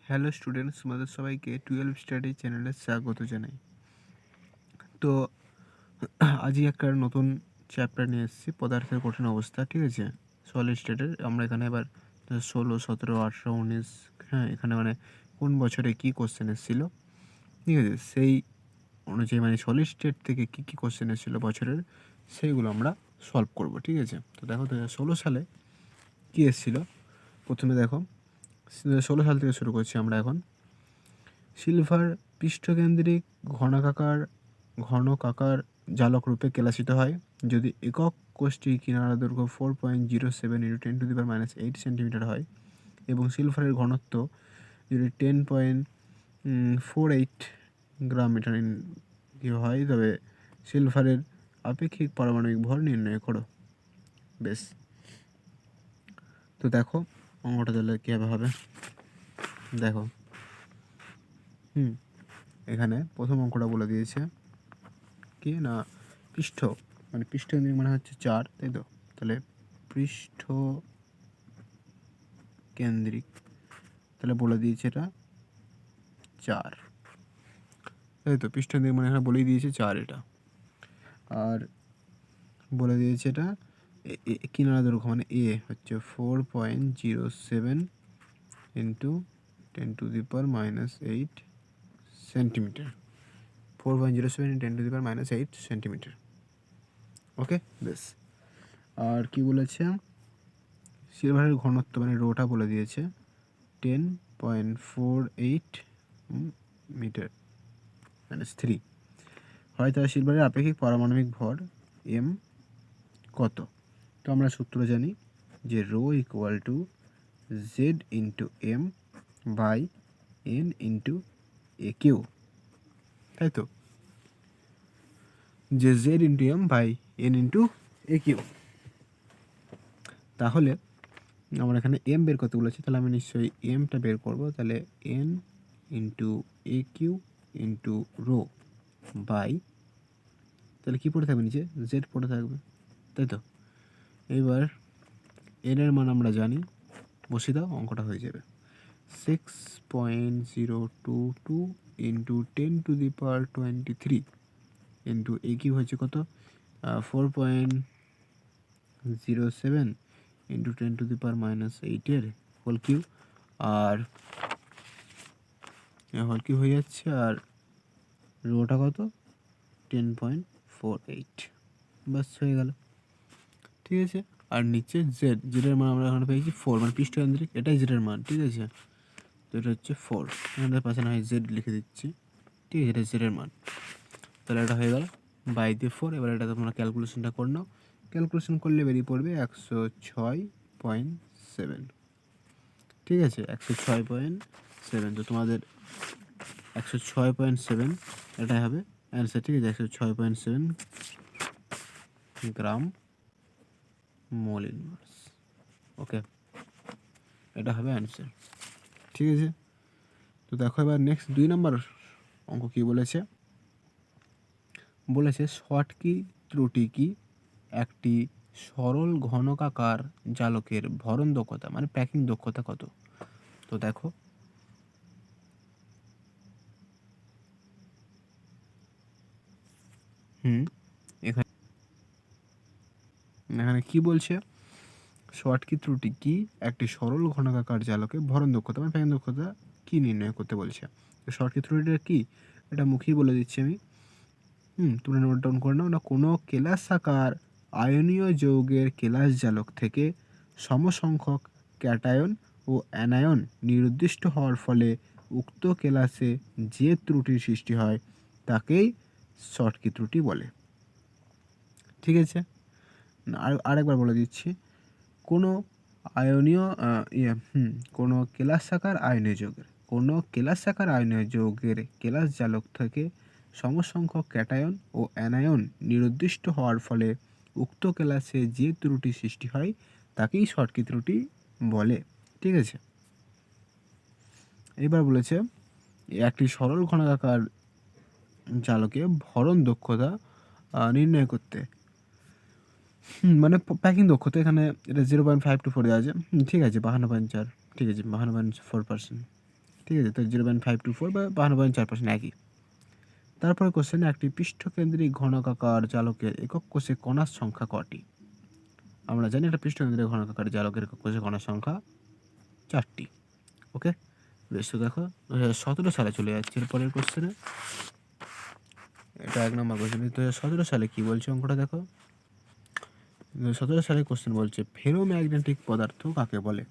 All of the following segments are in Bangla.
হ্যালো স্টুডেন্টস, তোমাদের সবাইকে 12 স্টাডি চ্যানেলে স্বাগত জানাই। তো আজই একটা নতুন চ্যাপ্টার নিয়ে এসেছি, পদার্থের কঠিন অবস্থা। ঠিক আছে, সলিড স্টেটের। আমরা এখানে এবার 16, 17, 18, 19, হ্যাঁ, এখানে মানে কোন বছরে কী কোশ্চেন এসেছিলো, ঠিক আছে, সেই অনুযায়ী মানে সলিড স্টেট থেকে কী কী কোশ্চেন এসেছিলো বছরের, সেইগুলো আমরা সলভ করব। ঠিক আছে, তো দেখো 2016 সালে কী এসেছিলো। প্রথমে দেখো 16 সাল থেকে শুরু করছি আমরা এখন। সিলভার পৃষ্ঠকেন্দ্রিক ঘনকাকার জালক রূপে কেলাসিত হয় যদি একক কোষটি কিনারা দৈর্ঘ্য 4.07 × 10⁻⁸ সেন্টিমিটার হয় এবং সিলভারের ঘনত্ব যদি 10.48 গ্রাম মিটার হয়, তবে সিলভারের আপেক্ষিক পারমাণবিক ভর নির্ণয় করো। বেশ, তো দেখো অঙ্কটা তাহলে কীভাবে হবে দেখো। এখানে প্রথম অঙ্কটা বলে দিয়েছে কি না, পৃষ্ঠ মানে পৃষ্ঠকেন্দ্রিক মানে হচ্ছে 4, তাই তো। তাহলে পৃষ্ঠ কেন্দ্রিক, তাহলে বলে দিয়েছে এটা 4, তাই তো। পৃষ্ঠকেন্দ্রিক মানে এখানে বলেই দিয়েছে 4 এটা। আর বলে দিয়েছে এটা কিনারা দৈর্ঘ্য মানে এ হচ্ছে 4.07 × 10⁻⁸ সেন্টিমিটার। 4.07 × 10⁻⁸ সেন্টিমিটার। ওকে, বেশ। আর কি বলেছে, সিলভারের ঘনত্ব মানে রোটা বলে দিয়েছে 10.48 মিটার -3 হয়, তাহলে সিলভারের আপেক্ষিক পারমাণবিক ভর এম কত। তো আমরা সূত্র জানি যে rho equal to Z into M by N into A cube, তাই তো। যে Z into M by N into A cube. তাহলে আমরা এখানে এম বের করতে বলেছি, তাহলে আমি নিশ্চয়ই এমটা বের করব। তাহলে N into A cube into rho by, তাহলে কী পড়ে থাকবে নিচে, জেড পড়ে থাকবে, তাই তো। এবার এন এর মান আমরা জানি, বসিয়ে দাও, অঙ্কটা হয়ে যাবে 6.022 × 10⁻23 ইন্টু এ কিউ হচ্ছে কত, 4.07 × 10⁻⁸ হোল কিউ। আর হোল কিউ হয়ে যাচ্ছে, আর রোটা কত 10.48, বাস হয়ে গেল। ঠিক আছে, আর নিচে জেডের মান আমরা এখানে পেয়েছি 4, মানে পৃষ্ঠকেন্দ্রিক, এটাই জেডের মান। ঠিক আছে, তো এটা হচ্ছে 4, এখানে পাশে না হয় জেড লিখে দিচ্ছি। ঠিক আছে, এটা জেডের মান। তাহলে এটা হয়ে গেল বাই দিয়ে 4। এবার এটা তোমরা ক্যালকুলেশনটা করে নাও। ক্যালকুলেশন করলে বেরিয়ে পড়বে 106.7। ঠিক আছে, 106.7। তো তোমাদের 106.7 এটাই হবে অ্যান্সার। ঠিক আছে, 106.7 গ্রাম মোল ইনভার্স। ওকে, এটা হবে অ্যান্সার। ঠিক আছে, তো দেখো এবার নেক্সট 2 নম্বর অঙ্ক কী বলেছে। শর্টকি ত্রুটি কি একটি সরল ঘনকাকার জালকের ভরণ দক্ষতা মানে প্যাকিং দক্ষতা কত। তো দেখো এখানে কি বলছে, শর্টকি ত্রুটি কি একটি সরল ঘনকাকার জালকের ভরণ দক্ষতা মানে প্যাকিং দক্ষতা কি নির্ণয় করতে বলছে। তো শর্টকি ত্রুটিটা কি, এটা মুখেই বলে দিচ্ছি আমি। তোমরা নোট ডাউন করে নাও। না, কোনো কেলাসাকার আয়নীয় যৌগের কেলাস জালক থেকে সমসংখ্যক ক্যাটায়ন ও অ্যানায়ন নির্দিষ্ট হওয়ার ফলে উক্ত কেলাসে যে ত্রুটির সৃষ্টি হয় তাকেই শর্টকি ত্রুটি বলে। ঠিক আছে, আরেকবার বলে দিচ্ছি। কোনো আয়নীয় কোনো কেলাসাকার আয়নীয় যৌগের কেলাস জালক থেকে সমসংখ্যক ক্যাটায়ন ও অ্যানায়ন নির্দিষ্ট হওয়ার ফলে উক্ত কেলাসে যে ত্রুটি সৃষ্টি হয় তাকেই শর্টকি ত্রুটি বলে। ঠিক আছে, এবার বলেছে একটি সরল ঘনকাকার জালকে ভরণ দক্ষতা নির্ণয় করতে, মানে প্যাকিং দক্ষতা এখানে এটা 0.524 দেওয়া আছে। ঠিক আছে, 52.4, ঠিক আছে, 52.4%। ঠিক আছে, তো 0.524 বা 52.4% একই। তারপরে কোশ্চেনে একটি পৃষ্ঠকেন্দ্রিক ঘনকাকার জালকের একক কোষে কণার সংখ্যা কটি? আমরা জানি একটা পৃষ্ঠকেন্দ্রিক ঘনকাকার জালকের একক কোষে কণার সংখ্যা 4টি। ওকে, বেশ। তো দেখো 2017 সালে চলে যাচ্ছে এরপরের কোশ্চেনে। এটা 1 নম্বর কোশ্চেন। 2017 সালে কি বলছে অঙ্কটা দেখো। 2017 সালে কোশ্চেন বলছে ফেরোম্যাগনেটিক পদার্থ কাকে বলে?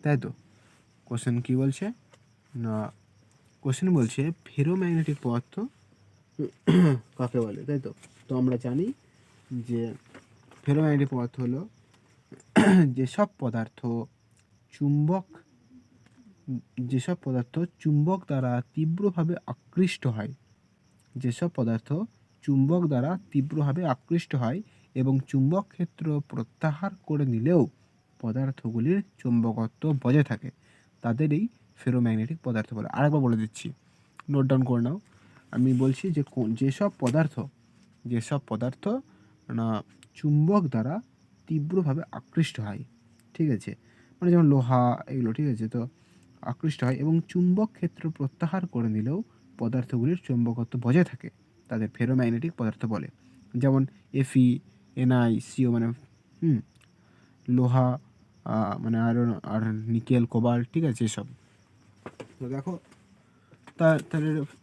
তাই তো কোশ্চেন কি বলছে না, কোশ্চেন বলছে ফেরোম্যাগনেটিক পদার্থ কাকে বলে, তাই তো। তো আমরা জানি যে ফেরোম্যাগনেটিক পদার্থ হলো যেসব পদার্থ চুম্বক যেসব পদার্থ চুম্বক দ্বারা তীব্রভাবে আকৃষ্ট হয়, যেসব পদার্থ চুম্বক দ্বারা তীব্রভাবে আকৃষ্ট হয় এবং চুম্বক ক্ষেত্র প্রত্যাহার করে নিলেও পদার্থগুলির চুম্বকত্ব বজায় থাকে, তাদেরই ফেরোম্যাগনেটিক পদার্থ বলে। আরেকবার বলে দিচ্ছি, নোট ডাউন করে নাও। আমি বলছি যে যেসব পদার্থ না চুম্বক দ্বারা তীব্রভাবে আকৃষ্ট হয়, ঠিক আছে, মানে যেমন লোহা এগুলো, ঠিক আছে, তো আকৃষ্ট হয় এবং চুম্বক ক্ষেত্র প্রত্যাহার করে নিলেও পদার্থগুলির চুম্বকত্ব বজায় থাকে, তাদের ফেরোম্যাগনেটিক পদার্থ বলে। যেমন Fe, Ni, Co মানে লোহা, মানে আয়রন আর নিকেল, কোবাল্ট, ঠিক আছে, এসব। তো দেখো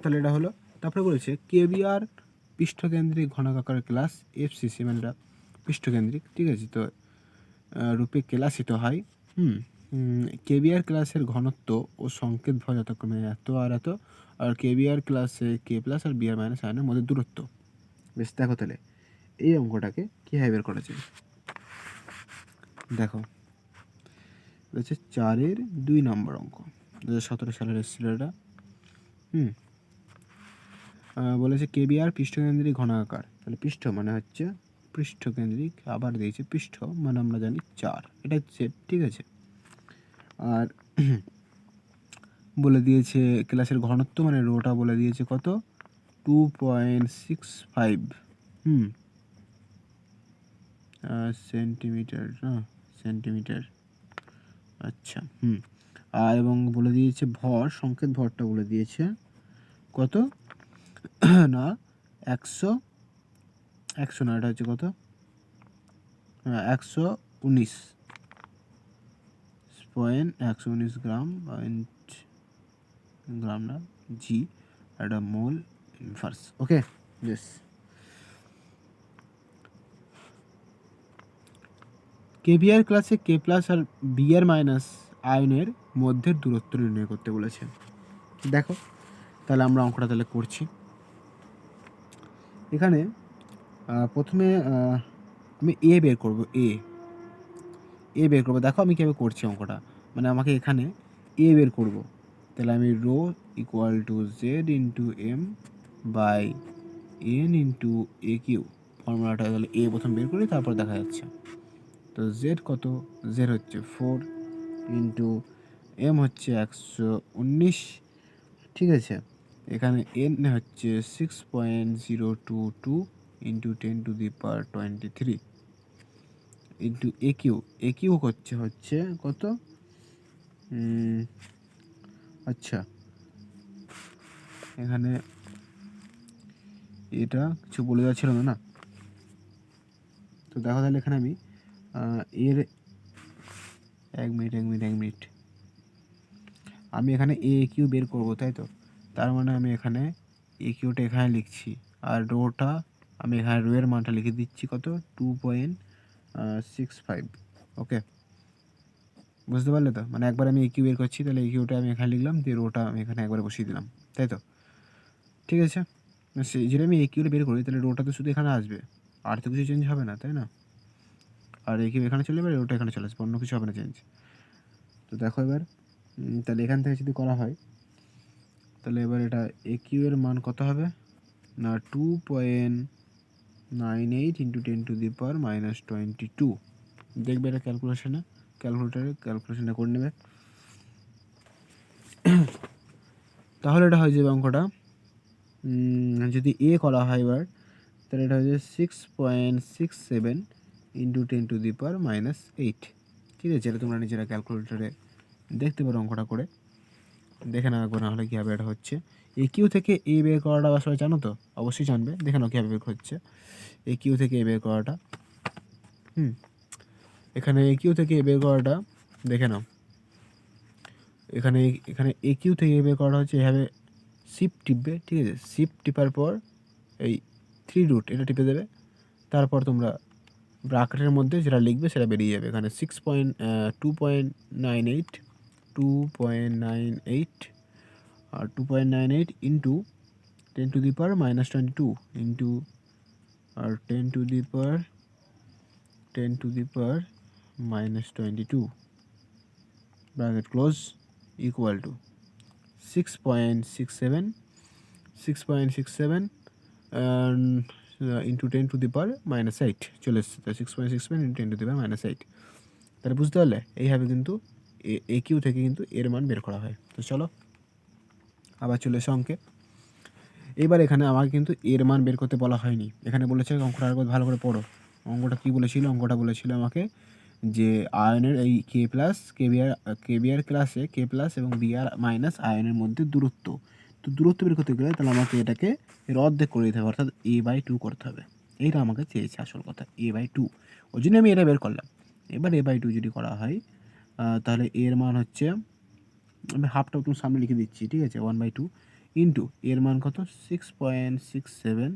তাহলে এটা হলো। তারপরে বলেছে কেবিআর পৃষ্ঠকেন্দ্রিক ঘনকাকার ক্লাস FCC মানে এটা পৃষ্ঠকেন্দ্রিক, ঠিক আছে, তো রূপে ক্লাসিত হয়। কেবিআর ক্লাসের ঘনত্ব ও সংকেত ভর যথাক্রমে এত আর এত, আর কেবিআর ক্লাসে কে প্লাস আর বিআর মাইনাস আয়নের মধ্যে দূরত্ব। বেশ, দেখো তাহলে এই অঙ্কটাকে কীভাবে বের করা যায়। দেখো হচ্ছে 4-এর 2 নম্বর অঙ্ক, 2017 সালের এসেছিল এটা। বলেছে কেবিআর পৃষ্ঠকেন্দ্রিক ঘনকাকার, তাহলে পৃষ্ঠ মানে হচ্ছে পৃষ্ঠকেন্দ্রিক, আবার দিয়েছে পৃষ্ঠ মানে আমরা জানি 4, এটা হচ্ছে, ঠিক আছে। আর বলে দিয়েছে ক্লাসের ঘনত্ব মানে রোটা বলে দিয়েছে কত, 2.65 সেন্টিমিটার, সেন্টিমিটার, আচ্ছা। আর এবং বলে দিয়েছে ভর, সংকেত ভরটা বলে দিয়েছে কত না 100 না, এটা হচ্ছে কত, 119 গ্রাম গ্রাম না জি, একটা মোল ইনভার্স। ওকে, বেশ। কেবিআর ক্লাসে কে প্লাস আর বিআর মাইনাস আয়নের মধ্যের দূরত্ব নির্ণয় করতে বলেছে। দেখো তাহলে আমরা অঙ্কটা তাহলে করছি। এখানে প্রথমে আমি এ বের করব, এ বের করবো। দেখো আমি কীভাবে করছি অঙ্কটা, মানে আমাকে এখানে এ বের করব, তাহলে আমি rho equal to Z into M by N into A cube ফর্মুলাটা, তাহলে এ প্রথম বের করি, তারপর দেখা যাচ্ছে। তো জেড কত, জেড হচ্ছে 4 ইন্টু এম হচ্ছে 119, ঠিক আছে। এখানে এন হচ্ছে 6.022 ইন্টু 10⁻23 ইন্টু এ কিউ হচ্ছে কত, আচ্ছা এখানে এটা কিছু বলে যাচ্ছিল না। তো দেখো তাহলে এখানে আমি এর এক মিনিট আমি এখানে এ কিউ বের করব, তাই তো। তার মানে আমি এখানে এ কিউটা এখানে লিখছি, আর রোটা আমি এখানে রোয়ের মানটা লিখে দিচ্ছি কত, 2.65। ওকে, বুঝতে পারলে তো, মানে একবার আমি এ কিউ বের করছি, তাহলে এ কিউটা আমি এখানে লিখলাম, দিয়ে রোটা আমি এখানে একবার বসিয়ে দিলাম, তাই তো, ঠিক আছে। যেটা আমি এ কিউটা বের করি, তাহলে রোটা তো শুধু এখানে আসবে, আর তো কিছু চেঞ্জ হবে না, তাই না। আর এ কিউ এখানে চলে যাবে, রোটা এখানে চলে আসবে, অন্য কিছু হবে না চেঞ্জ। তো দেখো এবার তাহলে এখান থেকে যদি করা হয়, তাহলে এবার এটা এ কিউ এর মান কত হবে না, 2.98 ইন্টু 10⁻22। দেখবে এটা ক্যালকুলেশনটা করে নেবে, তাহলে এটা হয়ে যাবে অঙ্কটা। যদি এ করা হয় এবার, তাহলে এটা হয়ে যাবে 6.67 ইন্টু 10⁻⁸, ঠিক আছে। এটা তোমরা নিজেরা ক্যালকুলেটরে দেখতে পারো অঙ্কটা করে। দেখে নাও একবার, না হলে কীভাবে এটা হচ্ছে। এ কিউ থেকে এ বের করাটা আসলে জানো তো, অবশ্যই জানবে। দেখে নাও কীভাবে বের হচ্ছে এ কিউ থেকে এ বের করাটা। এখানে এ কিউ থেকে এ বের করাটা দেখে নাও। এখানে এখানে এ কিউ থেকে এ বের করাটা হচ্ছে এভাবে শিফট টিপবে, ঠিক আছে। শিফট টিপার পর এই 3 এটা টিপে দেবে। তারপর তোমরা ব্র্যাকেটের মধ্যে যেটা লিখবে সেটা বেরিয়ে যাবে। এখানে 2.98 2.98 আর 2.98 ইন্টু 10⁻22 ইন্টু আর 10⁻22 bracket close equal to 6.67 into 10⁻8 চলে এসছে। 6.67 ইন্টু 10⁻8। তাহলে বুঝতে পারলে এইভাবে কিন্তু এ কিউ থেকে কিন্তু এর মান বের করা হয়। তো চলো আবার চলে এসে অঙ্কে। এবার এখানে আমাকে কিন্তু এর মান বের করতে বলা হয়নি, এখানে বলেছে অঙ্কটা আরেকবার ভালো করে পড়ো। অঙ্কটা কী বলেছিল? অঙ্কটা বলেছিল আমাকে যে আয়নের এই কেবিআর ক্লাসে কে প্লাস এবং বিআর মাইনাস আয়নের মধ্যে দূরত্ব। তো দূরত্ব বের করতে গেলে তাহলে আমাকে এটাকে এর অর্ধেক করে দিতে হবে, অর্থাৎ a/2 করতে হবে। এইটা আমাকে চেয়েছে আসল কথা, a/2। ওই জন্য আমি এটা বের করলাম। এবার a/2 যদি করা হয় তাহলে এর মান হচ্ছে, আমি হাফটাও তুমি সামনে লিখে দিচ্ছি, ঠিক আছে। 1/2 ইন্টু এর মান কত 6.67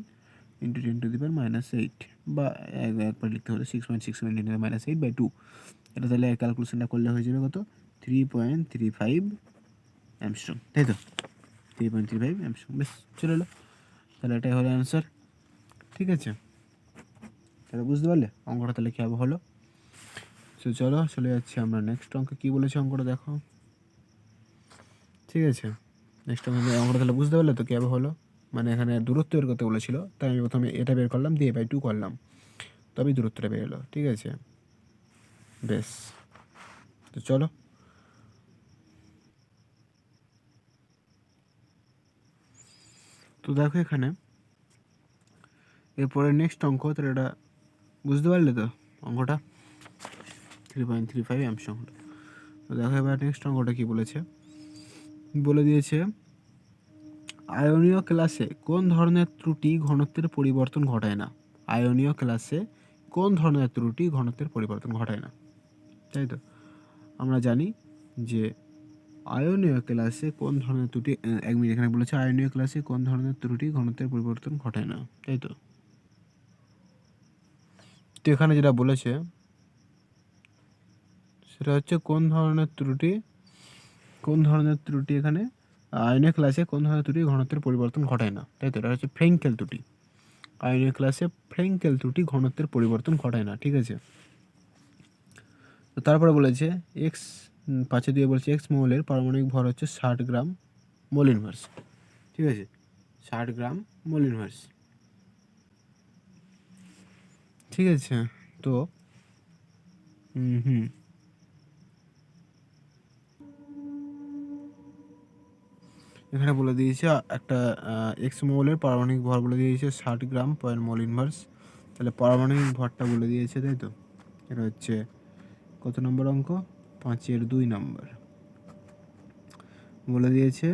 ইন্টু 10⁻8 বা একবার লিখতে হলে 6.67 10⁻8/2। এটা তাহলে ক্যালকুলেশনটা করলে হয়ে যাবে কত 3.35 অ্যামস্ট্রং, তাই তো 3.35 অ্যামস্ট্রং। বেশ চলে এলো, তাহলে এটাই হলো অ্যান্সার, ঠিক আছে। তাহলে বুঝতে পারলে অঙ্কটা তাহলে কীভাবে হলো। তো চলো চলে যাচ্ছি আমরা নেক্সট অঙ্কে। কী বলেছে অঙ্কটা দেখো, ঠিক আছে। নেক্সট অঙ্কটা তাহলে বুঝতে পারলে তো কীভাবে হলো। মানে এখানে দূরত্ব বের করতে বলেছিল, তাই আমি প্রথমে এটা বের করলাম, দিয়ে a/2 করলাম, তবেই দূরত্বটা বের এলো, ঠিক আছে। বেশ, তো চলো তো দেখো এখানে এরপরে নেক্সট অঙ্ক, তাহলে এটা বুঝতে পারলে তো অঙ্কটা 3.35 অ্যামস্ট্রং হলো। তো দেখো এবার নেক্সট অঙ্কটা কী বলেছে, বলে দিয়েছে আয়নীয় ক্লাসে কোন ধরনের ত্রুটি ঘনত্বের পরিবর্তন ঘটায় না। আয়নীয় ক্লাসে কোন ধরনের ত্রুটি ঘনত্বের পরিবর্তন ঘটায় না, তাই তো। আমরা জানি যে আয়নীয় ক্লাসে কোন ধরনের ত্রুটি, 1 মিনিট, এখানে বলেছে আয়নীয় ক্লাসে কোন ধরনের ত্রুটি ঘনত্বের পরিবর্তন ঘটায় না, তাই তো। তো এখানে যেটা বলেছে সেটা হচ্ছে কোন ধরনের ত্রুটি এখানে আয়নীয় ক্লাসে কোন ধরনের ত্রুটি ঘনত্বের পরিবর্তন ঘটায় না, তাই তো। এটা হচ্ছে ফ্রেঙ্কেল ত্রুটি। আয়নীয় ক্লাসে ফ্রেঙ্কেল ত্রুটি ঘনত্বের পরিবর্তন ঘটায় না, ঠিক আছে। তো তারপরে বলেছে এক্স 5 দিয়ে বলছে এক্স মৌলের পারমাণবিক ভর হচ্ছে 60 গ্রাম মোল ইনভার্স, ঠিক আছে। 60 গ্রাম মোল ইনভার্স, ঠিক আছে। তো এখানে বলে দিয়েছে একটা এক্স মৌলের পারমাণবিক ভর বলে দিয়েছে 60 গ্রাম পয়েন্ট মোল ইনভার্স। তাহলে পারমাণবিক ভরটা বলে দিয়েছে, তাই তো। এটা হচ্ছে কত নম্বর অঙ্ক, 5-এর 2 নম্বর বলে দিয়েছে।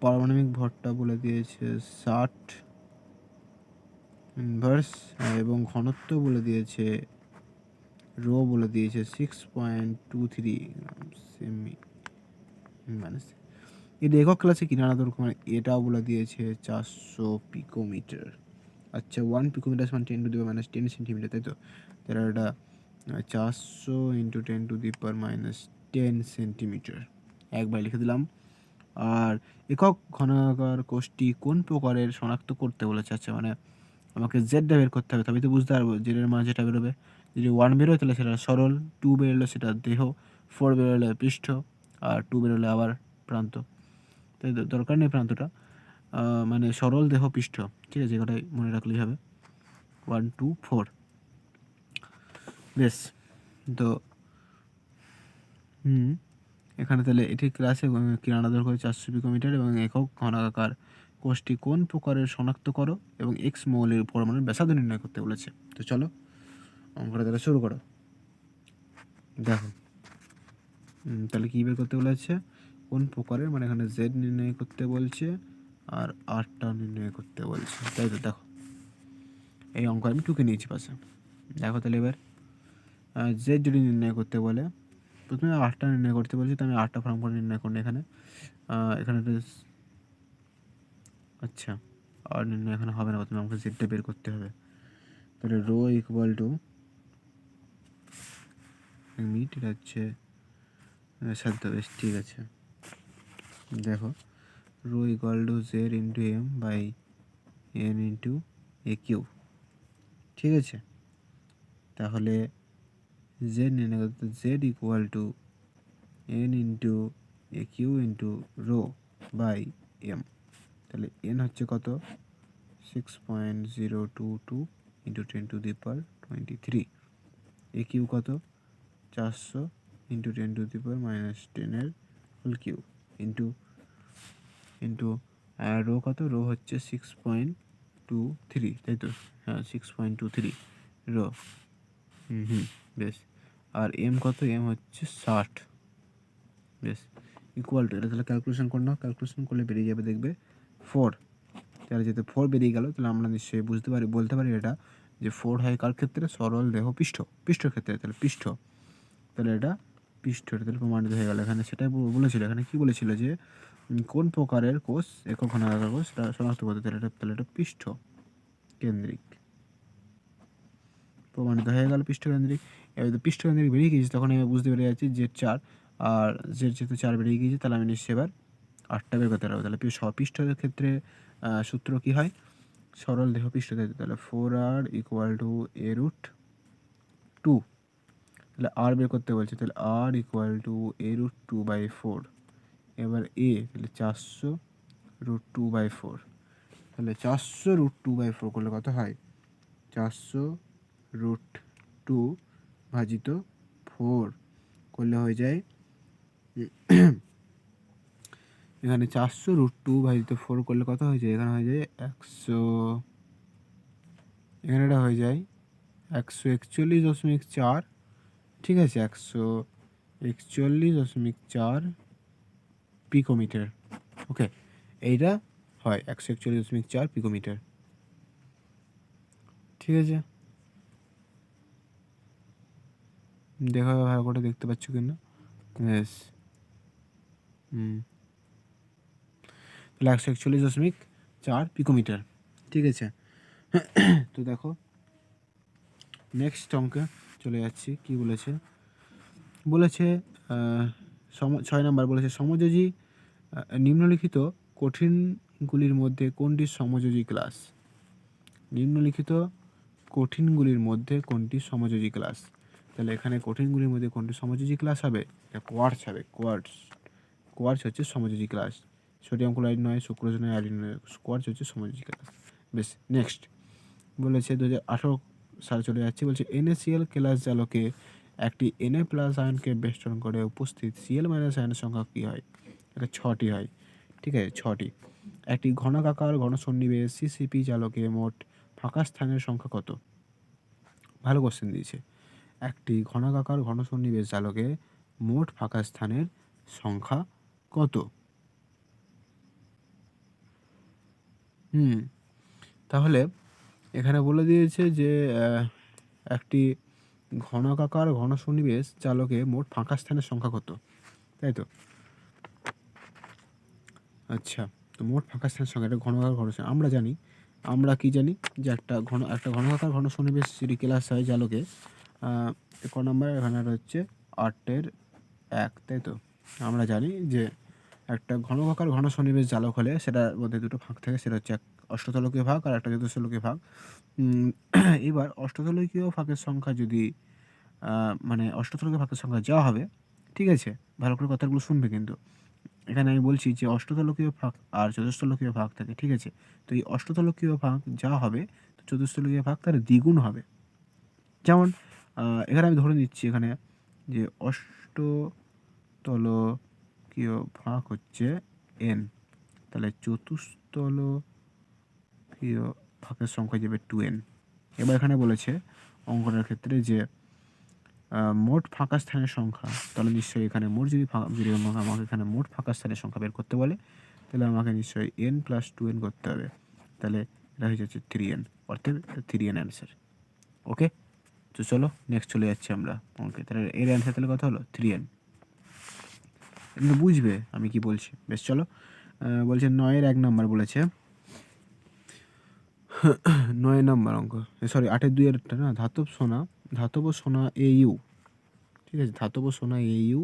পারমাণবিক ভরটা বলে দিয়েছে 60 ইনভার্স, এবং ঘনত্ব বলে দিয়েছে রো বলে দিয়েছে 6.23 সেমি মানে এর একক ক্লাসে কিনারা দৈর্ঘ্য, মানে এটাও বলে দিয়েছে 400 পিকোমিটার। আচ্ছা 1 পিকোমিটার সমান 10⁻10 সেন্টিমিটার, তাই তো। তাহলে এটা 400 ইন্টু 10⁻10 সেন্টিমিটার একবার লিখে দিলাম। আর একক ঘনাকার কোষটি কোন প্রকারের শনাক্ত করতে বলেছে। আচ্ছা মানে আমাকে জেডটা বের করতে হবে, তবেই তো বুঝতে পারবো জেডের মান যেটা বেরোবে। যদি 1 বেরোয় তাহলে সেটা সরল, 2 বেরোলে সেটা দেহ, 4 বেরোলে পৃষ্ঠ, আর 2 বেরোলে আবার প্রান্ত। তাই দরকার নেই প্রান্তটা, মানে সরল দেহ পৃষ্ঠ, ঠিক আছে। এটাই মনে রাখলেই হবে 1 2 4। বেশ, তো এখানে তাহলে এটি ক্লাসে কিনারা দৈর্ঘ্য 400 পিকোমিটার এবং একক ঘনাকার কোষটি কোন প্রকারের শনাক্ত করো এবং এক্স মৌলের পরমাণুর ব্যাসার্ধ নির্ণয় করতে বলেছে। তো চলো অঙ্কটা তাহলে শুরু করো। দেখো তাহলে কী বের করতে বলেছে, কোন প্রকারের, মানে এখানে জেড নির্ণয় করতে বলছে আর আরটা নির্ণয় করতে বলছে, তাই তো। দেখো এই অঙ্ক আমি টুকে নিয়েছি পাশে। দেখো তাহলে এবার জেড যদি নির্ণয় করতে বলে, প্রথমে আরটা নির্ণয় করতে বলছে, তো আমি আরটা ফর্ম করে নির্ণয় করি এখানে। এখানে আচ্ছা, আর নির্ণয় এখানে হবে না, প্রথমে আমাকে জেডটা বের করতে হবে। তাহলে রো ইকুয়াল টু মিট, এটা হচ্ছে সাধ্য, বেশ ঠিক আছে। দেখো rho equal to Z into M by N into A cube, ঠিক আছে। তাহলে জেড নির্ণয় করতে, Z equal to N into A cube into rho by M. তাহলে এন হচ্ছে কত, 6.022 ইন্টু 10⁻23। এ কিউ কত, 400 into 10⁻−10 whole cube into into rho কত, রো হচ্ছে 6.23, তাই তো। হ্যাঁ 6.23 রো। বেশ। আর এম কত, এম হচ্ছে 60। বেশ, ইকুয়াল টু, এটা তাহলে ক্যালকুলেশন করে নাও, ক্যালকুলেশন করলে বেরিয়ে যাবে দেখবে 4। তাহলে যেহেতু 4 বেরিয়ে গেল, তাহলে আমরা নিশ্চয়ই বলতে পারি এটা যে 4 হয় কার ক্ষেত্রে, সরল দেহ পৃষ্ঠর ক্ষেত্রে। তাহলে পৃষ্ঠ, তাহলে এটা পৃষ্ঠ, তাহলে প্রমাণিত হয়ে গেল। এখানে সেটাই বলেছিল, এখানে কি বলেছিল যে কোন প্রকারের কোষ একক ঘনাকার কোষ সেটা শনাক্ত করতে, তাহলে এটা পৃষ্ঠ কেন্দ্রিক, প্রমাণিত হয়ে গেল পৃষ্ঠ কেন্দ্রিক। এবার পৃষ্ঠ কেন্দ্রিক বেরিয়ে গিয়েছে, তখন আমি বুঝতে পেরে যাচ্ছি জেড 4, আর জেড যেহেতু 4 বেরিয়ে গিয়েছে, তাহলে আমি নিশ্চয়ই এবার 8টা বের করতে পারবো। তাহলে পৃষ্ঠের ক্ষেত্রে সূত্র কি হয়, সরল দেহ পৃষ্ঠ, তাহলে 4r ইকুয়াল টু a√2। তাহলে আর বের করতে বলছে, তাহলে আর ইকুয়াল টু a√2/4। এবার এ, তাহলে 400√2/4। তাহলে 400√2/4 করলে কত হয়, 400√2 ভাজিত 4 করলে হয়ে যায়, এখানে 400√2 ভাজিত 4 করলে কত হয়ে যায়, এখানে হয়ে যায় 100, এখানে এটা হয়ে যায় 141.4, ঠিক আছে, 141.4 পিকোমিটার। ওকে, এইটা হয় 141.4 পিকোমিটার, ঠিক আছে। দেখা ভালো করে দেখতে পাচ্ছ কিনা, বেশ। তাহলে 141.4 পিকোমিটার, ঠিক আছে। তো দেখো নেক্সট অঙ্কে চলে যাচ্ছি, কি বলেছে, 6 নম্বর বলেছে সমযোজী নিম্নলিখিত কঠিনগুলির মধ্যে কোনটি সমযোজী ক্লাস, নিম্নলিখিত কঠিনগুলির মধ্যে কোনটি সমযোজী ক্লাস। তাহলে এখানে কঠিনগুলির মধ্যে কোনটি সমযোজী ক্লাস হবে, এটা কোয়ার্টস হবে, কোয়ার্টস হচ্ছে সমযোজী ক্লাস। সোডিয়াম ক্লোরাইড নয়, সুক্রোজ নয়, আয়োডিন নয়, কোয়ার্টস হচ্ছে সমযোজী ক্লাস। বেশ, নেক্সট বলেছে 2018 সালে চলে যাচ্ছে, বলছে NaCl ক্লাস জালকে একটি Na+ আয়নকে বেষ্টন করে উপস্থিত Cl- আয়নের সংখ্যা কী হয়, এটা 6টি হয়, ঠিক আছে, 6টি। একটি ঘনকাকার ঘনসন্নিবেশ CCP জালকে মোট ফাঁকা স্থানের সংখ্যা কত, ভালো কোশ্চেন দিয়েছে। একটি ঘনকাকার ঘনসন্নিবেশ জালকে মোট ফাঁকা স্থানের সংখ্যা কত। তাহলে এখানে বলে দিয়েছে যে একটি ঘনকাকার ঘনসন্নিবেশ জালকে মোট ফাঁকা স্থানের সংখ্যা কত, তাই তো। আচ্ছা, তো মোট ফাঁকা স্থানের সংখ্যা, এটা ঘনকাকার ঘনসন্নিবেশ আমরা জানি, আমরা কি জানি যে একটা ঘনকাকার ঘনসন্নিবেশ যদি ক্লাস হয় জালকে, ক নম্বর এখানে হচ্ছে 8-1, তাই তো। আমরা জানি যে একটা ঘনকাকার ঘনসন্নিবেশ জালক হলে সেটার মধ্যে দুটো ভাগ থাকে, সেটা হচ্ছে এক অষ্টতলকীয় ভাগ আর একটা চতুষ্তলকীয় ভাগ। এবার অষ্টতলকীয় ভাগের সংখ্যা যদি মানে অষ্টতলকীয় ভাগের সংখ্যা যা হবে, ঠিক আছে, ভালো করে কথাগুলো শুনবে কিন্তু। এখানে আমি বলছি যে অষ্টতলকীয় ভাগ আর চতুষ্তলকীয় ভাগ থাকে, ঠিক আছে। তো এই অষ্টতলকীয় ভাগ যা হবে, তো চতুষ্তলকীয় ভাগ তার দ্বিগুণ হবে। যেমন এখানে আমি ধরে নিচ্ছি এখানে যে অষ্টতলকীয় ভাগ হচ্ছে n, তাহলে চতুষ্তলকীয় ভাগের সংখ্যা যাবে 2n। এবার এখানে বলেছে অঙ্কনের ক্ষেত্রে যে মোট ফাঁকা স্থানের সংখ্যা, তাহলে নিশ্চয়ই এখানে মোট যদি আমাকে এখানে মোট ফাঁকা স্থানের সংখ্যা বের করতে বলে, তাহলে আমাকে নিশ্চয়ই n+2n করতে হবে। তাহলে এটা হয়ে যাচ্ছে 3n, অর্থাৎ 3n অ্যান্সার। ওকে, তো চলো নেক্সট চলে যাচ্ছি আমরা। ওকে, তাহলে এর অ্যান্সার তাহলে কত হলো? 3n। এগুলো বুঝবে আমি কি বলছি। বেশ, চলো বলছে 9-এর 1 নাম্বার বলেছে। 9 নাম্বার অঙ্ক, সরি 8-এর 2-এরটা না, ধাতব সোনা AU, ঠিক আছে, ধাতব সোনা AU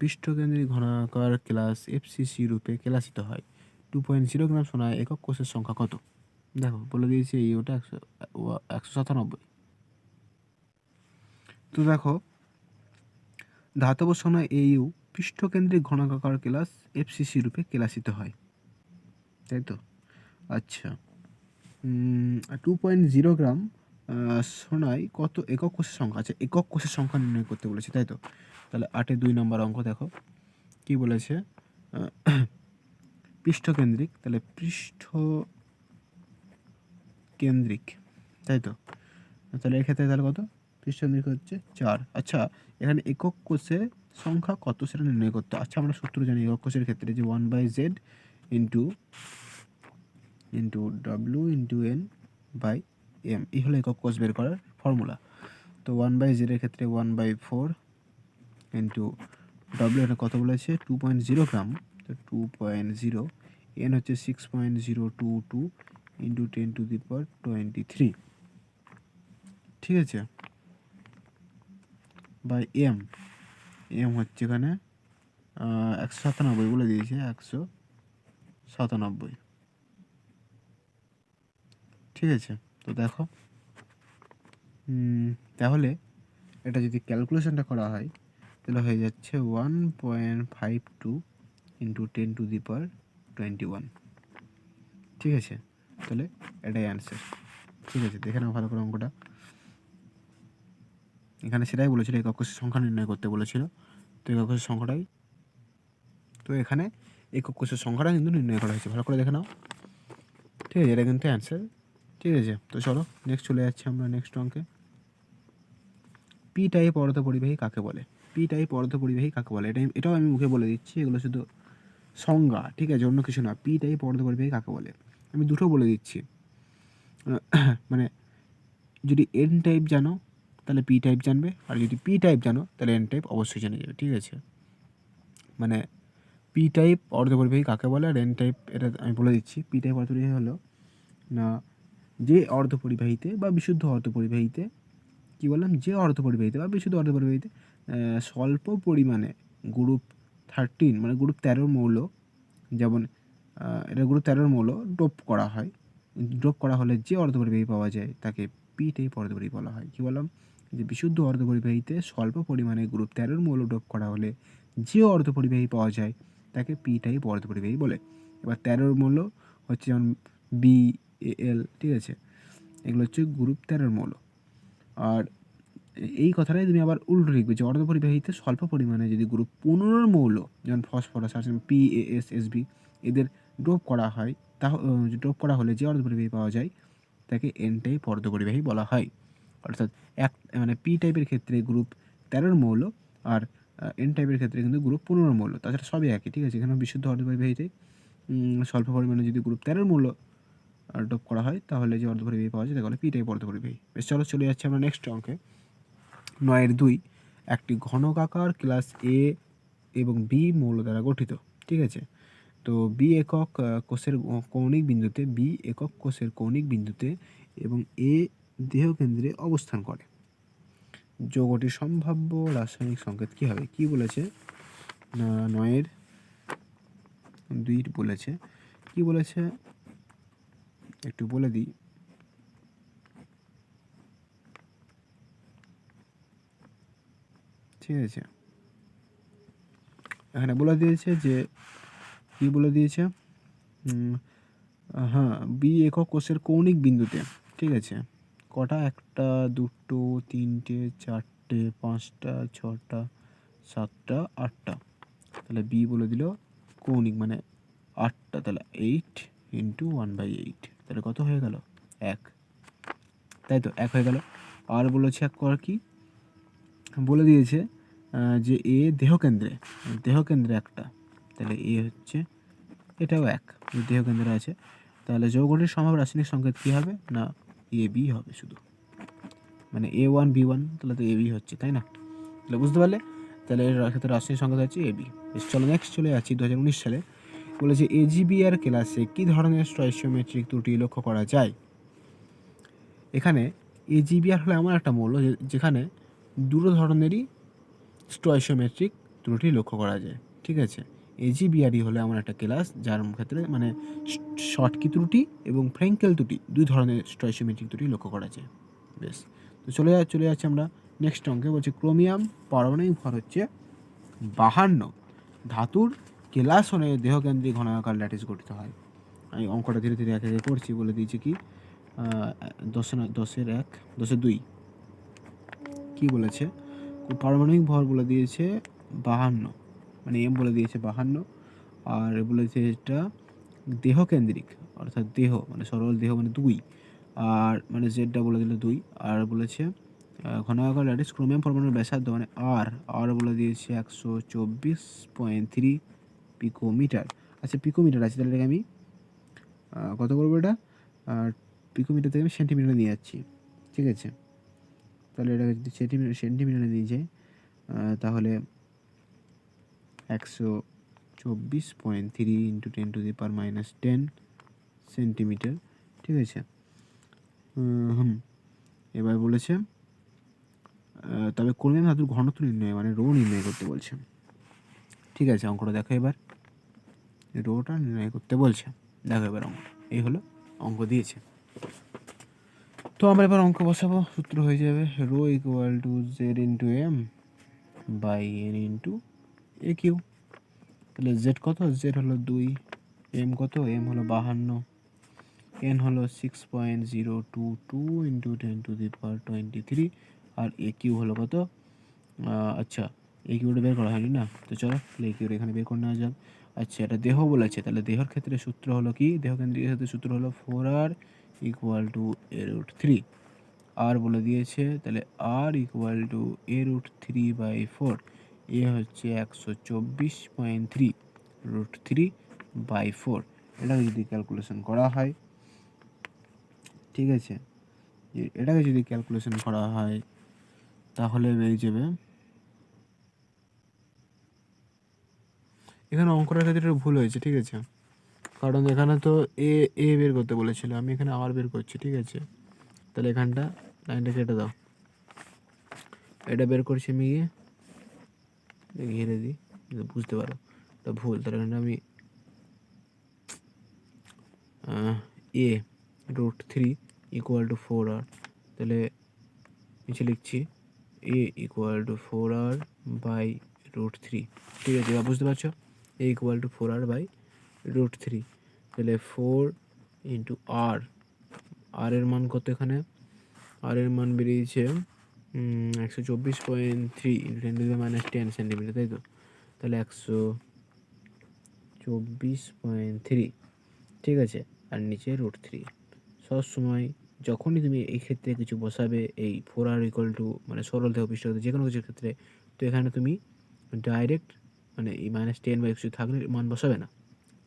পৃষ্ঠকেন্দ্রিক ঘনাকার ক্লাস FCC রূপে ক্লাসিত হয়। 2.0 গ্রাম সোনায় একক কোষের সংখ্যা কত? দেখো বলে দিয়েছি AUটা 197। তো দেখো, ধাতব সোনা AU পৃষ্ঠকেন্দ্রিক ঘনাকার ক্লাস FCC রূপে ক্লাসিত হয়, তাই তো? আচ্ছা, 2.0 গ্রাম সোনায় কত একক কোষের সংখ্যা আছে? একক কোষের সংখ্যা নির্ণয় করতে বলেছে, তাই তো? তাহলে 8-এর 2 নম্বর অঙ্ক দেখো কি বলেছে। পৃষ্ঠকেন্দ্রিক, তাহলে পৃষ্ঠকেন্দ্রিক, তাই তো? তাহলে এক্ষেত্রে তাহলে কত? পৃষ্ঠকেন্দ্রিক হচ্ছে 4। আচ্ছা, এখানে একক কোষের সংখ্যা কত সেটা নির্ণয় করতে। আচ্ছা, আমরা সূত্র জানি একক কোষের ক্ষেত্রে যে 1/z into W into n/m, এই হলো একক কোষ বের করার ফর্মুলা। তো 1/z এর ক্ষেত্রে 1/4 ইন্টু W এটা কত বলেছে? 2.0 গ্রাম, তো 2.0, n হচ্ছে 6.022 ইন্টু 10⁻23, ঠিক আছে, বাই m হচ্ছে এখানে 197 বলে দিয়েছে, 197, ঠিক আছে। তো দেখো, তাহলে এটা যদি ক্যালকুলেশনটা করা হয় তাহলে হয়ে যাচ্ছে 1.52 ইন্টু 10⁻21, ঠিক আছে। তাহলে এটাই অ্যান্সার, ঠিক আছে। দেখে নাও ভালো করে অঙ্কটা। এখানে সেটাই বলেছিল, একক কোষের সংখ্যা নির্ণয় করতে বলেছিল, তো একক কোষের সংখ্যাটাই, তো এখানে একক কোষের সংখ্যাটা কিন্তু নির্ণয় করা হয়েছে, ভালো করে দেখে নাও, ঠিক আছে। এটা কিন্তু অ্যান্সার, ঠিক আছে। তো চলো নেক্সট চলে যাচ্ছি আমরা নেক্সট অঙ্কে। পি টাইপ অর্ধপরিবাহী কাকে বলে? পি টাইপ অর্ধপরিবাহী কাকে বলে? এটাও আমি মুখে বলে দিচ্ছি, এগুলো শুধু সংজ্ঞা, ঠিক আছে, অন্য কিছু না। পি টাইপ অর্ধপরিবাহী কাকে বলে আমি দুটো বলে দিচ্ছি। মানে যদি এন টাইপ জানো তাহলে পি টাইপ জানবে, আর যদি পি টাইপ জানো তাহলে এন টাইপ অবশ্যই জেনে যাবে, ঠিক আছে। মানে পি টাইপ অর্ধপরিবাহী কাকে বলে আর এন টাইপ, এটা আমি বলে দিচ্ছি। পি টাইপ অর্ধপরিবাহী হলো না যে অর্ধপরিবাহীতে বা বিশুদ্ধ অর্ধপরিবাহীতে, কী বললাম, যে অর্ধপরিবাহীতে বা বিশুদ্ধ অর্ধপরিবাহীতে স্বল্প পরিমাণে গ্রুপ 13, মানে গ্রুপ 13 মৌল, যেমন এটা গ্রুপ 13 মৌল ডোপ করা হয়। ডোপ করা হলে যে অর্ধপরিবাহী পাওয়া যায় তাকে পি টাইপ অর্ধপরিবাহী বলা হয়। কী বললাম, যে বিশুদ্ধ অর্ধপরিবাহীতে স্বল্প পরিমাণে গ্রুপ 13 মৌল ডোপ করা হলে যে অর্ধপরিবাহী পাওয়া যায় তাকে পি টাইপ অর্ধপরিবাহী বলে। এবার 13 মৌল হচ্ছে যেমন BAl, ঠিক আছে, এগুলো হচ্ছে গ্রুপ 13 মৌল। আর এই কথাটাই তুমি আবার উল্টো লিখবে যে অর্ধপরিবাহীতে স্বল্প পরিমাণে যদি গ্রুপ 15 মৌল, যেমন ফসফরাস আছে PaSSB, এদের ডোপ করা হয়, ডোপ করা হলে যে অর্ধপরিবাহী পাওয়া যায় তাকে এন টাইপ অর্ধপরিবাহী বলা হয়। অর্থাৎ মানে পি টাইপের ক্ষেত্রে গ্রুপ 13 মৌল, আর এন টাইপের ক্ষেত্রে কিন্তু গ্রুপ 15 মৌল, তাছাড়া সবই একই, ঠিক আছে। এখানে বিশুদ্ধ অর্ধপরিবাহীতে স্বল্প পরিমাণে যদি গ্রুপ 13 মৌল ডোপ করা হয় তাহলে যে অর্ধপরিবাহী পাওয়া যায় তাকে বলে পি টাইপ অর্ধপরিবাহী। বেশ, চলো চলে যাচ্ছে আমরা নেক্সট অঙ্কে। 9-2, একটি ঘনকাকার ক্লাস A এবং B মৌল দ্বারা গঠিত, ঠিক আছে। তো বি একক কোষের কৌণিক বিন্দুতে, বি একক কোষের কৌণিক বিন্দুতে এবং এ দেহকেন্দ্রে অবস্থান করে। যৌগটির সম্ভাব্য রাসায়নিক সংকেত কী হবে? কি বলেছে না, 9-2 বলেছে, কি বলেছে একটু বলে দিই। ঠিক আছে, এখানে বলে দিয়েছে যে, কি বলে দিয়েছে, হ্যাঁ, বি একক কোষের কৌণিক বিন্দুতে, ঠিক আছে, কটা, 1টা 2টো 3টে 4টে 5টা 6টা 7টা 8টা, তাহলে বি বলে দিল কৌণিক মানে 8টা, তাহলে 8 ইন্টু 1/8, তাহলে কত হয়ে গেল? 1, তাই তো 1 হয়ে গেল। আর বলেছে এক কর কি বলে দিয়েছে যে এ দেহকেন্দ্রে একটা, তাহলে এ হচ্ছে এটাও এক, দেহকেন্দ্রে আছে, তাহলে যৌগটির সম্ভাব্য রাসায়নিক সংকেত কী হবে না এ বি হবে শুধু, মানে A1B1, তাহলে তো এ বি হচ্ছে, তাই না? তাহলে বুঝতে পারলে, তাহলে এর ক্ষেত্রে রাসায়নিক সংকেত হচ্ছে এ বি। চলো নেক্সট চলে যাচ্ছি 2019 সালে। বলেছে AGBR ক্লাসে কী ধরনের স্টয়চিওমেট্রিক ত্রুটি লক্ষ্য করা যায়? এখানে AGBR হলো এমন একটা মৌল যেখানে দুটো ধরনেরই স্টয়চিওমেট্রিক ত্রুটি লক্ষ্য করা যায়, ঠিক আছে? AGBRই হলো এমন একটা ক্লাস যার ক্ষেত্রে মানে শর্টকি ত্রুটি এবং ফ্রেঙ্কেল ত্রুটি দুই ধরনের স্টয়চিওমেট্রিক ত্রুটি লক্ষ্য করা যায়। বেশ, তো চলে যাচ্ছি আমরা নেক্সট অঙ্কে। বলছে ক্রোমিয়াম পারমাণবিক ভর হচ্ছে 52, ধাতুর কেলাসনে দেহকেন্দ্রিক ঘনাকার ল্যাটিস গঠিত হয়। আমি অঙ্কটা ধীরে ধীরে একে একে করছি। বলে দিয়েছি কি 10-2 কী বলেছে, পারমাণবিক ভর বলে দিয়েছে 52, মানে এম বলে দিয়েছে 52, আর বলেছে এটা দেহকেন্দ্রিক, অর্থাৎ দেহ মানে সরল দেহ মানে 2, আর মানে জেডটা বলে দিল 2, আর বলেছে ঘনাকার ল্যাটিস ক্রোমিয়াম পরমাণুর ব্যাসার্ধ মানে আর বলে দিয়েছে 124.3 পিকোমিটার। আচ্ছা পিকোমিটার আছে, তাহলে এটাকে আমি কত করবো, এটা পিকোমিটার থেকে আমি সেন্টিমিটার নিয়ে যাচ্ছি, ঠিক আছে? তাহলে এটাকে যদি সেন্টিমিটারে নিয়ে যাই তাহলে 124.3 × 10⁻⁻10 সেন্টিমিটার, ঠিক আছে? এবার বলেছে তবে ক্রোমিয়াম ধাতুর ঘনত্ব নির্ণয় মানে রো নির্ণয় করতে বলছে, ঠিক আছে? অঙ্কটা দেখো, এবার রোটা নির্ণয় করতে বলছে, দেখো এবার অঙ্ক এই হলো, অঙ্ক দিয়েছে। তো আমরা এবার অঙ্ক বসাবো, সূত্র হয়ে যাবে rho equal to Z into M by N into A cube. তাহলে জেড কত, জেড হলো 2, এম কত, এম হলো 52, এন হলো 6.022 ইন্টু 10⁻23, আর এ কিউ হলো কত, আচ্ছা এ কিউটা বের করা হয়নি না, তো চলো তাহলে এ কিউটা এখানে বের করে নেওয়া যাক। আচ্ছা এটা দেহ বলেছে, তাহলে দেহর ক্ষেত্রে সূত্র হলো কি, দেহকেন্দ্রিক ক্ষেত্রে সূত্র হলো 4r ইকুয়াল টু a√3, আর বলে দিয়েছে তাহলে আর ইকুয়াল টু a√3/4, এ হচ্ছে 124.3√3/4। এটাকে যদি ক্যালকুলেশন করা হয়, ঠিক আছে, এটাকে যদি ক্যালকুলেশন করা হয় তাহলে বেরিয়ে যাবে, এখানে অঙ্কটার ক্ষেত্রে একটু ভুল হয়েছে, ঠিক আছে? কারণ এখানে তো এ বের করতে বলেছিল, আমি এখানে আর বের করছি, ঠিক আছে? তাহলে এখানটা লাইনটা কেটে দাও, এটা বের করছি আমি গিয়ে ঘিরে দিই, বুঝতে পারো এটা ভুল। তাহলে এখানে আমি a√3 ইকুয়াল টু 4r, তাহলে নিচে লিখছি a equal to 4r by √3, ঠিক আছে? এবার বুঝতে পারছো, a equal to 4r by √3, তাহলে 4 ইন্টু আর, আর এর মান কত, এখানে আর এর মান বেরিয়েছে 124.3 × 10⁻10 সেন্টিমিটার, তাই তো? তাহলে 124.3, ঠিক আছে, আর নিচে √3। সবসময় যখনই তুমি এই ক্ষেত্রে কিছু বসাবে, এই 4r ইকুয়াল টু মানে সরল দেহ পৃষ্ঠগত যে কোনো কিছুর ক্ষেত্রে, তো এখানে তুমি ডাইরেক্ট মানে এই -10 বা কিছু থাকলে মান বসাবে না,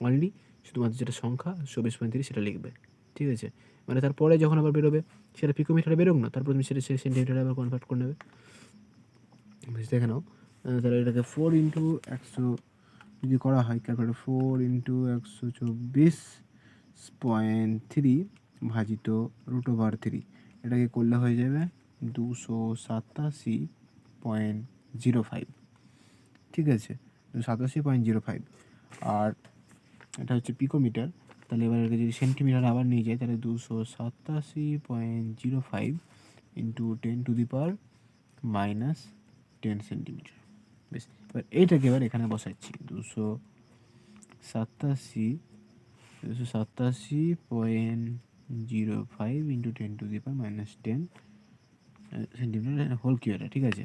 অনলি শুধুমাত্র যেটা সংখ্যা 24.3 সেটা লিখবে, ঠিক আছে? মানে তারপরে যখন আবার বেরোবে সেটা পিকোমিটারে বেরোক না, তারপর তুমি সেটা সেন্টিমিটারে আবার কনভার্ট করে নেবে, দেখে নাও। তাহলে এটাকে 4 ইন্টু 100 যদি করা হয় ক্যালকুলেটর, 4 ইন্টু 124.3 ভাজিত √3, এটাকে করলে হয়ে যাবে 287.05, ঠিক আছে? 287.05, আর এটা হচ্ছে পিকোমিটার, তাহলে এবার এটাকে যদি সেন্টিমিটার আবার নিয়ে যায় তাহলে 287.05 ইন্টু 10⁻⁻10 সেন্টিমিটার। বেশ, এবার এইটাকে এবার এখানে বসাচ্ছি 287.05 ইন্টু 10⁻⁻10 সেন্টিমিটার হোল কিউব, ঠিক আছে?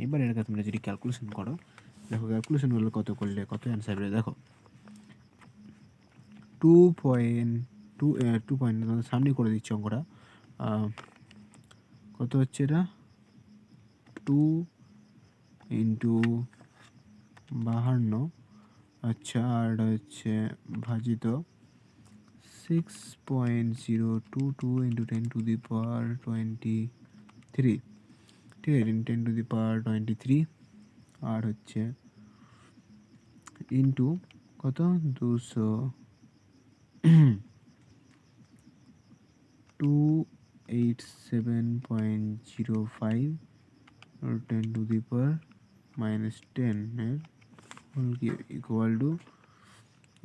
এবার এটাকে তোমরা যদি ক্যালকুলেশন করো, দেখো ক্যালকুলেশনগুলো কত করলে কত অ্যান্সার বেরোয়, দেখো 2.2 সামনে করে দিচ্ছি অঙ্কটা, কত হচ্ছে এটা ইন্টু 52, আচ্ছা, আর এটা হচ্ছে ভাজিত 6.022 ইন্টু 10⁻23, ঠিক আছে, 10⁻23, আর হচ্ছে ইন্টু কত 287.05 10⁻−10 এর ইকুয়াল টু,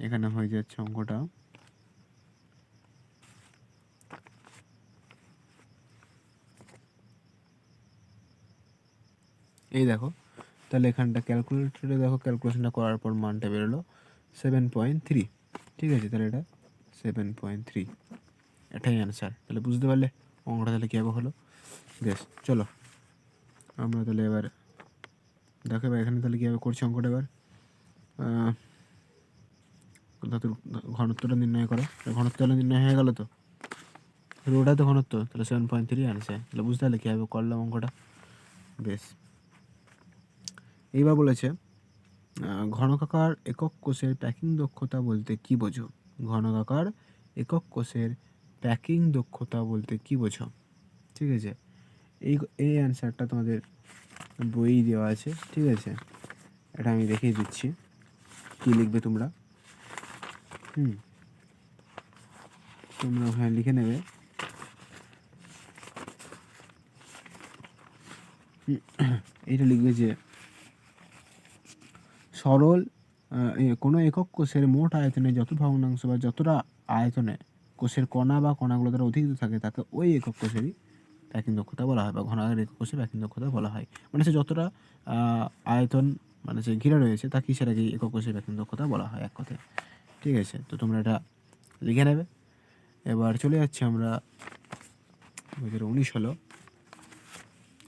এখানে হয়ে যাচ্ছে অঙ্কটা এই দেখো। তাহলে এখানটা ক্যালকুলেটরে দেখো, ক্যালকুলেশনটা করার পর মানটা বেরোলো 7.3, ঠিক আছে। তাহলে এটা 7.3, এটাই অ্যান্সার। তাহলে বুঝতে পারলে অঙ্কটা তাহলে কীভাবে হলো। বেশ, চলো আমরা তাহলে এবার দেখো এবার এখানে তাহলে কীভাবে করছি অঙ্কটা। এবার ধাতুর ঘনত্বটা নির্ণয় করো। ঘনত্ব তাহলে নির্ণয় হয়ে গেল তো, রোটা তো ঘনত্ব, তাহলে 7.3 অ্যান্সার। তাহলে বুঝতে পারলে কীভাবে করলাম অঙ্কটা। বেশ, এইবার বলেছে ঘনকাকার একক কোষের প্যাকিং দক্ষতা বলতে কি বোঝো। ঘনকাকার একক কোষের প্যাকিং দক্ষতা বলতে কি বোঝো, ঠিক আছে। এই অ্যান্সারটা তোমাদের বইই দেওয়া আছে, ঠিক আছে। এটা আমি দেখিয়ে দিচ্ছি কী লিখবে তোমরা। তোমরা ওখানে লিখে নেবে এইটা লিখবে যে সরল কোনো একক কোষের মোট আয়তনে যত ভগ্নাংশ বা যতটা আয়তনে কোষের কণা বা কণাগুলো দ্বারা অধিকৃত থাকে তাকে ওই একক কোষেরই প্যাকিং দক্ষতা বলা হয়, বা ঘনাকার একক কোষের প্যাকিং দক্ষতা বলা হয়। মানে সে যতটা আয়তন মানে সে ঘিরে রয়েছে তাকে সেটাকে একক কোষের প্যাকিং দক্ষতা বলা হয় এক কথায়, ঠিক আছে। তো তোমরা এটা লিখে নেবে। এবার চলে যাচ্ছি আমরা 2019 হলো,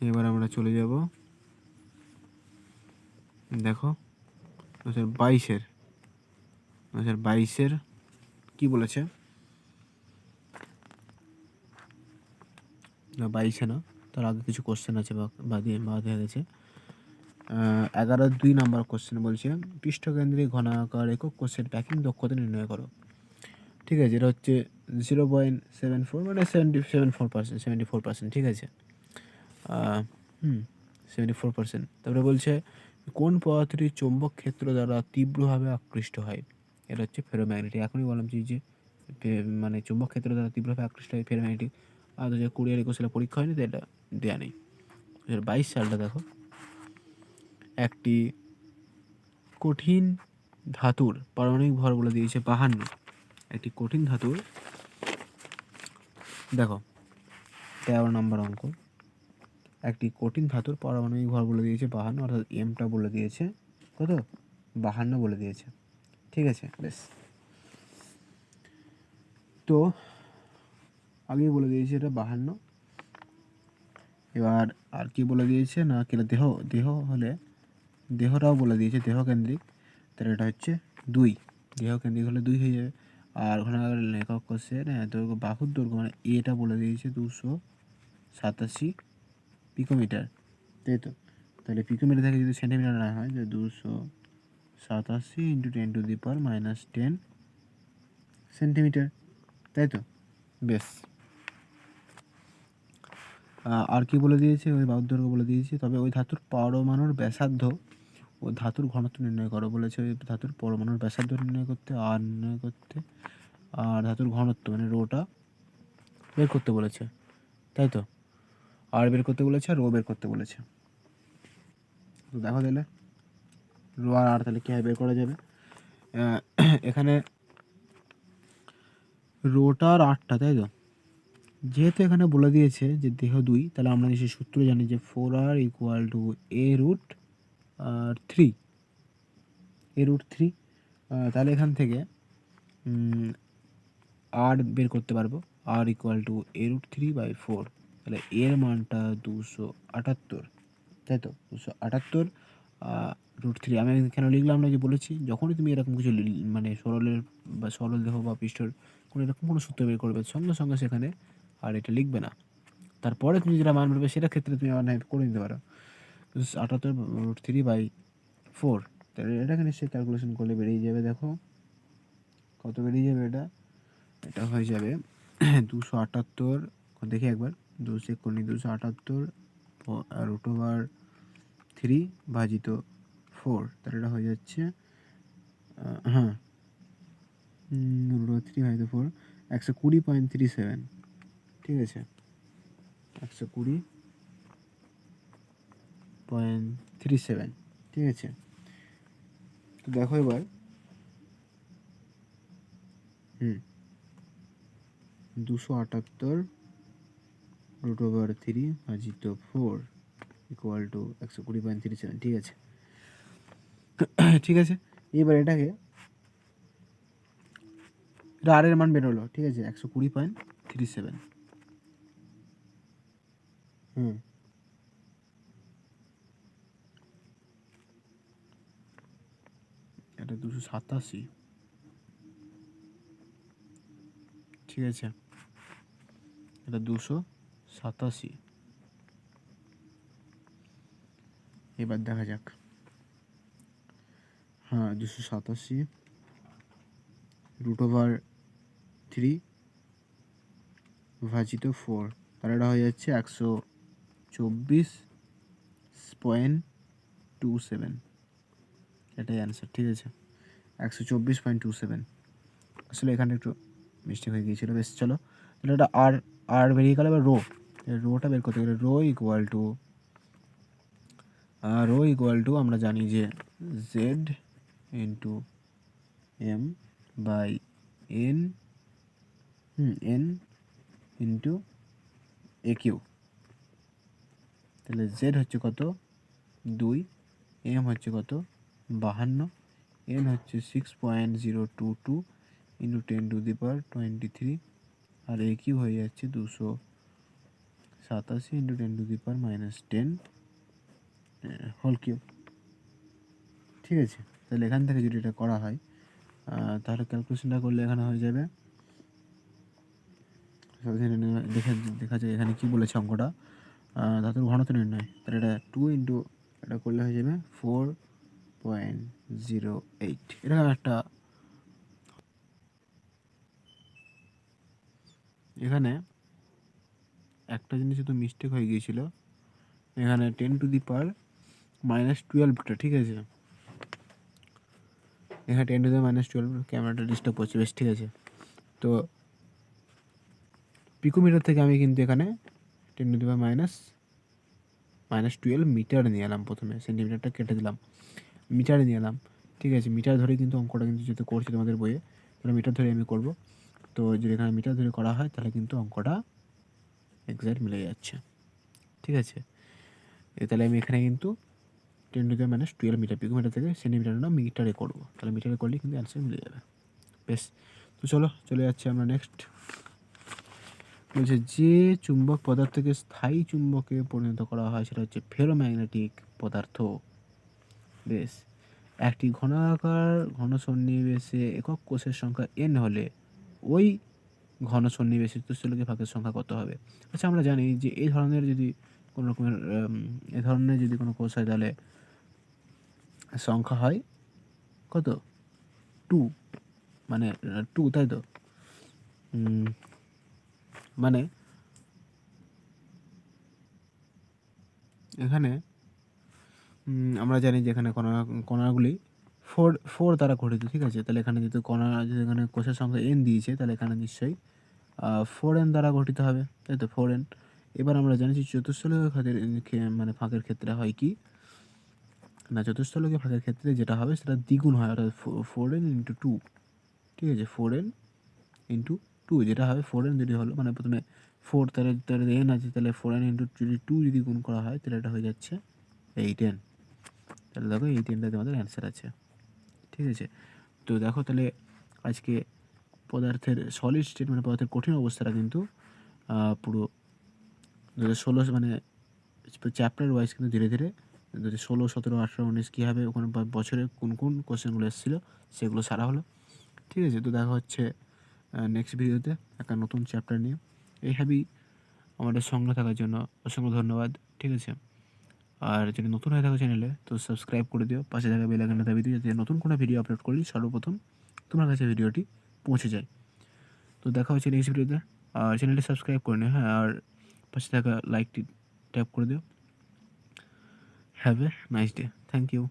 এবার আমরা চলে যাব দেখো 2022-এর কি বলেছে না, 22-এ না, তার আগে কিছু কোশ্চেন আছে বা দেওয়া গেছে। 11-2 নাম্বার কোশ্চেন বলছে পৃষ্ঠকেন্দ্রিক ঘনাকার একক কোষের প্যাকিং দক্ষতা নির্ণয় করো, ঠিক আছে। এটা হচ্ছে 0.74 মানে 74%, ঠিক আছে। 74%। তারপরে বলছে কোন পদার্থটি চৌম্বক ক্ষেত্র দ্বারা তীব্রভাবে আকৃষ্ট হয়। এটা হচ্ছে ফেরোম্যাগনেটিক। এখনই বললাম যে মানে চৌম্বক ক্ষেত্র দ্বারা তীব্রভাবে আকৃষ্ট হয় ফেরোম্যাগনেটিক। আর 2020-21 সালে পরীক্ষা হয়নি তো এটা দেওয়া নেই। 2022 সালটা দেখো, একটি কঠিন ধাতুর পারমাণবিক ভর বলে দিয়েছে 52। একটি কঠিন ধাতুর, দেখো 13 নম্বর অঙ্ক, একটি কঠিন ধাতুর পারমাণবিক ভর বলে দিয়েছে 52, অর্থাৎ এমটা বলে দিয়েছে কত 52 বলে দিয়েছে, ঠিক আছে। বেশ, তো আগেই বলে দিয়েছে এটা 52। এবার আর কি বলে দিয়েছে না, কি দেহ হলে দেহটাও বলে দিয়েছে দেহকেন্দ্রিক, তাহলে এটা হচ্ছে 2, দেহকেন্দ্রিক হলে 2 হয়ে যাবে। আর ঘনাকার একক কোষের দৈর্ঘ্য বাহুর দৈর্ঘ্য মানে এটা বলে দিয়েছে 287 পিকোমিটার, তাই তো। তাহলে পিকোমিটার থেকে যদি সেন্টিমিটার না হয় যে 287 ইন্টু 10⁻−10 সেন্টিমিটার, তাই তো। বেশ, আর কি বলে দিয়েছে, ওই বাহুর দৈর্ঘ্য বলে দিয়েছে। তবে ওই ধাতুর পরমাণুর ব্যাসার্ধ ও ধাতুর ঘনত্ব নির্ণয় করো বলেছে। ওই ধাতুর পরমাণুর ব্যাসার্ধ নির্ণয় করতে, আর নির্ণয় করতে, আর ধাতুর ঘনত্ব মানে রোটা বের করতে বলেছে, তাই তো। আর বের করতে বলেছে আর রো বের করতে বলেছে। তো দেখো তাহলে রো আর তাহলে কীভাবে বের করা যাবে। এখানে রোটার আটটা, তাই তো। যেহেতু এখানে বলে দিয়েছে যে দেহ 2, তাহলে আমরা নিশ্চয়ই সূত্র জানি যে 4r = a√3, a√3। তাহলে এখান থেকে আর বের করতে পারবো, r = a√3/4। তাহলে এর মানটা 278, তাই তো। 278 √3। আমি কেন লিখলাম না, যে বলেছি যখনই তুমি এরকম কিছু মানে সরলের বা সরল দেহ বা পৃষ্ঠর কোনো এরকম কোনো সূত্র বের করবে, সঙ্গে সঙ্গে সেখানে আর এটা লিখবে না। তারপরে তুমি যেটা মান বেরোবে সেটা ক্ষেত্রে তুমি অনেক করে নিতে পারো। 278/3/4, তাহলে এটাকে নিশ্চয়ই ক্যালকুলেশন করলে বেরিয়ে যাবে। দেখো কত বেরিয়ে যাবে, এটা হয়ে যাবে 278, দেখি একবার 2/3/4, তাহলে এটা হয়ে যাচ্ছে হ্যাঁ √3/4 120.37, ঠিক আছে 120.37, ঠিক আছে। তো দেখো এবার 278/3/4 ইকুয়াল টু 120.37, ঠিক আছে। ঠিক আছে, এবার এটাকে আর এর মান বেরোলো, ঠিক আছে 120.37। এটা 287, ঠিক আছে এটা 287। এবার দেখা যাক, 287/3/4, তাহলে এটা হয়ে যাচ্ছে 124.27, এটাই অ্যান্সার, ঠিক আছে 124.27। আসলে এখানে একটু মিস্টেক হয়ে গিয়েছিল। বেশ চলো, তাহলে এটা আর বেরিয়ে গেল। এবার রোটা বের করতে গেলে রো ইকুয়াল টু আমরা জানি যে Z into M by N into A cube. তাহলে জেড হচ্ছে কত 2, এম হচ্ছে কত 52, এন হচ্ছে 6.022 ইন্টু 10⁻23, আর এ কিউ হয়ে যাচ্ছে 287 ইন্টু 10⁻−10 হোল কিউব, ঠিক আছে। তাহলে এখান থেকে যদি এটা করা হয় তাহলে ক্যালকুলেশনটা করলে এখানে হয়ে যাবে, দেখা যায় এখানে কি বলেছে অঙ্কটা, ধাতুর ঘনত্ব নির্ণয়। তাহলে এটা 2 ইন্টু এটা করলে হয়ে যাবে 4.08। এরকম একটা, এখানে একটা জিনিস শুধু মিস্টেক হয়ে গিয়েছিল, এখানে 10⁻−12টা, ঠিক আছে এখানে 10⁻−12, ক্যামেরাটা ডিস্টার্ব করছে বেশ, ঠিক আছে। তো পিকোমিটার থেকে আমি কিন্তু এখানে 10⁻−12 মিটার নিয়ে এলাম, প্রথমে সেন্টিমিটারটা কেটে দিলাম, মিটারে নিয়ে এলাম, ঠিক আছে। মিটার ধরে কিন্তু অঙ্কটা কিন্তু যেহেতু করছি তোমাদের বইয়ে, তাহলে মিটার ধরে আমি করব। তো যদি এখানে মিটার ধরে করা হয় তাহলে কিন্তু অঙ্কটা এক্স্যাক্ট মিলে যাচ্ছে, ঠিক আছে। তাহলে আমি এখানে কিন্তু 10⁻−12 মিটার, পিকোমিটার থেকে সেন্টিমিটার না মিটারে করবো, তাহলে মিটারে করলে কিন্তু অ্যান্সার মিলে যাবে। বেশ, তো চলে যাচ্ছি আমরা নেক্সট। বলছে যে চুম্বক পদার্থকে স্থায়ী চুম্বকে পরিণত করা হয় সেটা হচ্ছে ফেরোম্যাগনেটিক পদার্থ। বেশ, একটি ঘনাকার ঘন সন্নিবেশে একক কোষের সংখ্যা n হলে ওই ঘন সন্নিবেশে চতুষ্ফলকের ভাগের সংখ্যা কত হবে? আচ্ছা, আমরা জানি যে এই ধরনের যদি কোনো রকমের এ ধরনের যদি কোনো কোষ হয় তাহলে সংখ্যা হয় কত 2, মানে 2, তাই তো মানে এখানে আমরা জানি যে এখানে কণাগুলি 4 দ্বারা গঠিত, ঠিক আছে। তাহলে এখানে যেহেতু যদি এখানে কোষের সংখ্যা n দিয়েছে, তাহলে এখানে নিশ্চয়ই 4n দ্বারা গঠিত হবে, তাই তো 4n। এবার আমরা জানি যে চতুষ্ফলকের খাতের মানে ফাঁকের ক্ষেত্রে হয় কি না, চতুষ্ফলকের ফাঁকের ক্ষেত্রে যেটা হবে সেটা দ্বিগুণ হয়, অর্থাৎ 4n × 2, ঠিক আছে 4n × 2 যেটা হবে 4n যদি হলো মানে প্রথমে 4, তাহলে n আছে, তাহলে 4n × যদি 2 যদি গুণ করা হয় তাহলে এটা হয়ে যাচ্ছে 8n। তাহলে দেখো 8nটাতে আমাদের অ্যান্সার আছে, ঠিক আছে। তো দেখো তাহলে আজকে পদার্থের সলিড স্টেট মানে পদার্থের কঠিন অবস্থাটা কিন্তু পুরো 2016 মানে চ্যাপ্টার ওয়াইজ কিন্তু ধীরে ধীরে 2016, 17, 18, 19 কী হবে ওখানে বছরে কোন কোন কোশ্চেনগুলো এসেছিলো সেগুলো সারা হলো, ঠিক আছে। তো দেখা হচ্ছে নেক্সট ভিডিওতে একটা নতুন চ্যাপ্টার নিয়ে। এইভাবেই আমাদের সঙ্গে থাকার জন্য অসংখ্য ধন্যবাদ, ঠিক আছে। আর যদি নতুন হয়ে থাকো চ্যানেলে তো সাবস্ক্রাইব করে দিও, পাশে থাকা বেল আইকনটা দাবিয়ে দিও, যাতে নতুন কোনো ভিডিও আপলোড করলে সর্বপ্রথম তোমার কাছে ভিডিওটি পৌঁছে যায়। তো দেখা হচ্ছে নেক্সট ভিডিওতে। আর চ্যানেলটি সাবস্ক্রাইব করে নিও, হ্যাঁ, আর পাশে থাকা লাইকটি ট্যাপ করে দিও। Have a nice day, thank you.